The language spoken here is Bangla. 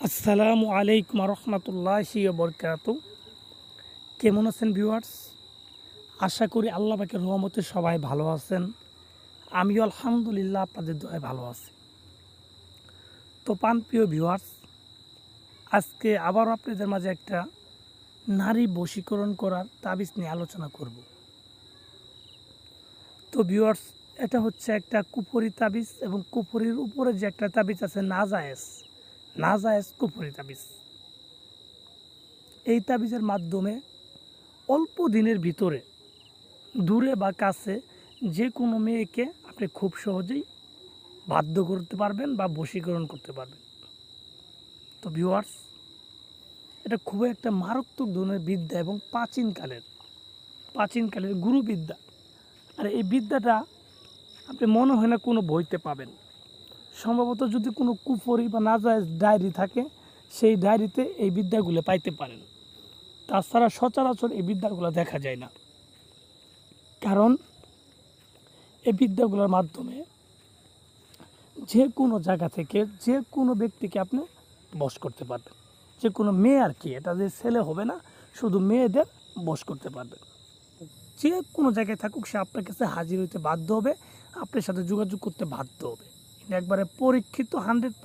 আসসালামু আলাইকুম রহমতুল্লাহি বরকাতু। কেমন আছেন ভিউয়ার্স? আশা করি আল্লাহ পাকের রহমতে সবাই ভালো আছেন। আমিও আলহামদুলিল্লাহ আপনাদের দোয়ায় ভালো আছি। তো প্রিয় ভিউয়ার্স, আজকে আবারও আপনাদের মাঝে একটা নারী বশীকরণ করার তাবিজ নিয়ে আলোচনা করব। তো ভিউয়ার্স, এটা হচ্ছে একটা কুফরি তাবিজ এবং কুফরির উপরে যে একটা তাবিজ আছে নাজায়েজ কুফরি তাবিজ। এই তাবিজের মাধ্যমে অল্প দিনের ভিতরে দূরে বা কাছে যে কোনো মেয়েকে আপনি খুব সহজেই বাধ্য করতে পারবেন বা বশীকরণ করতে পারবেন। তো ভিউয়ার্স, এটা খুবই একটা মারাত্মক ধরনের বিদ্যা এবং প্রাচীনকালের গুরুবিদ্যা। আর এই বিদ্যাটা আপনি মনে হয় না কোনো বইতে পাবেন। সম্ভবত যদি কোনো কুফরি বা নাজায়েজ ডায়েরি থাকে, সেই ডায়েরিতে এই বিদ্যাগুলো পাইতে পারেন। তাছাড়া সচরাচর এই বিদ্যাগুলো দেখা যায় না, কারণ এই বিদ্যাগুলোর মাধ্যমে যে কোনো জায়গা থেকে যে কোনো ব্যক্তিকে আপনি বশ করতে পারবেন। যে কোনো মেয়ে আর কি, এটা যে ছেলে হবে না, শুধু মেয়েদের বশ করতে পারবেন। যে কোনো জায়গায় থাকুক, সে আপনার কাছে হাজির হইতে বাধ্য হবে, আপনার সাথে যোগাযোগ করতে বাধ্য হবে। এটা একবারে পরীক্ষিত 100